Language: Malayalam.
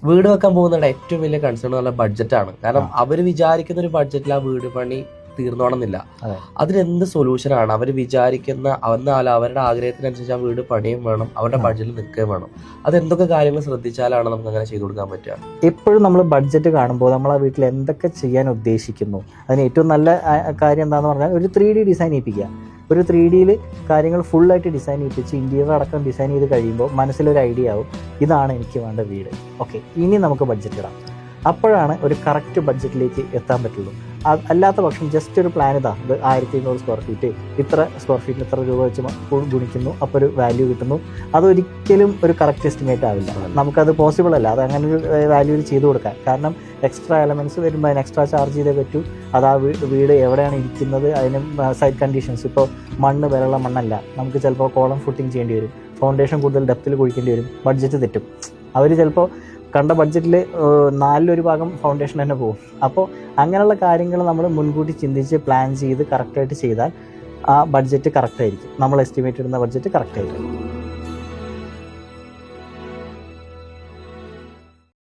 വീട് വെക്കാൻ പോകുന്നവരുടെ ഏറ്റവും വലിയ കൺസേൺ എന്ന് പറഞ്ഞാൽ ബഡ്ജറ്റാണ്. കാരണം അവർ വിചാരിക്കുന്ന ഒരു ബഡ്ജറ്റിൽ ആ വീട് പണി തീർന്നോണമെന്നില്ല. അതിനെന്ത് സൊല്യൂഷനാണ് അവർ വിചാരിക്കുന്ന അവരുടെ ആഗ്രഹത്തിനനുസരിച്ച് ആ വീട് പണിയും വേണം, അവരുടെ ബഡ്ജറ്റിൽ നിൽക്കുകയും വേണം. അതെന്തൊക്കെ കാര്യങ്ങൾ ശ്രദ്ധിച്ചാലാണ് നമുക്ക് അങ്ങനെ ചെയ്തു കൊടുക്കാൻ പറ്റുക? എപ്പോഴും നമ്മൾ ബഡ്ജറ്റ് കാണുമ്പോൾ നമ്മൾ ആ വീട്ടിൽ എന്തൊക്കെ ചെയ്യാൻ ഉദ്ദേശിക്കുന്നു, അതിന് ഏറ്റവും നല്ല കാര്യം എന്താണെന്ന് പറഞ്ഞാൽ ഒരു 3D ഡിസൈൻ ചെയ്യിപ്പിക്കുക. ഒരു 3Dയിൽ കാര്യങ്ങൾ ഫുള്ളായിട്ട് ഡിസൈൻ ചെയ്യിപ്പിച്ച് ഇന്റീരിയർ അടക്കം ഡിസൈൻ ചെയ്ത് കഴിയുമ്പോൾ മനസ്സിലൊരു ഐഡിയ ആവും, ഇതാണ് എനിക്ക് വേണ്ട വീട്. ഓക്കെ, ഇനി നമുക്ക് ബഡ്ജറ്റ് ഇടാം. അപ്പോഴാണ് ഒരു കറക്റ്റ് ബഡ്ജറ്റിലേക്ക് എത്താൻ പറ്റുള്ളൂ. അല്ലാത്ത പക്ഷം ജസ്റ്റ് ഒരു പ്ലാൻ ഇത് 1200 സ്ക്വയർ ഫീറ്റ്, ഇത്ര സ്ക്വയർ ഫീറ്റിന് ഇത്ര രൂപ വെച്ച് ഗുണിക്കുന്നു, അപ്പോൾ ഒരു വാല്യൂ കിട്ടുന്നു. അതൊരിക്കലും ഒരു കറക്റ്റ് എസ്റ്റിമേറ്റ് ആവില്ല. നമുക്കത് പോസിബിൾ അല്ല, അത് അങ്ങനെ ഒരു വാല്യൂവിൽ ചെയ്ത് കൊടുക്കാൻ. കാരണം എക്സ്ട്രാ എലമെൻറ്റ്സ് വരുമ്പോൾ അതിന് എക്സ്ട്രാ ചാർജ് ചെയ്തേ പറ്റൂ. അത് ആ വീട് എവിടെയാണ് ഇരിക്കുന്നത്, അതിന് സൈഡ് കണ്ടീഷൻസ്. ഇപ്പോൾ മണ്ണ് വിലയുള്ള മണ്ണല്ല, നമുക്ക് ചിലപ്പോൾ കോളം ഫുട്ടിങ് ചെയ്യേണ്ടി വരും, ഫൗണ്ടേഷൻ കൂടുതൽ ഡെപ്തിൽ കുഴിക്കേണ്ടി വരും, ബഡ്ജറ്റ് തെറ്റും. അവർ ചിലപ്പോൾ കണ്ട ബഡ്ജറ്റിൽ 4/1 ഭാഗം ഫൗണ്ടേഷൻ തന്നെ പോകും. അപ്പോൾ അങ്ങനെയുള്ള കാര്യങ്ങൾ നമ്മൾ മുൻകൂട്ടി ചിന്തിച്ച് പ്ലാൻ ചെയ്ത് കറക്റ്റായിട്ട് ചെയ്താൽ ആ ബഡ്ജറ്റ് കറക്റ്റായിരിക്കും, നമ്മൾ എസ്റ്റിമേറ്റ് ഇടുന്ന ബഡ്ജറ്റ് കറക്റ്റായിരിക്കും.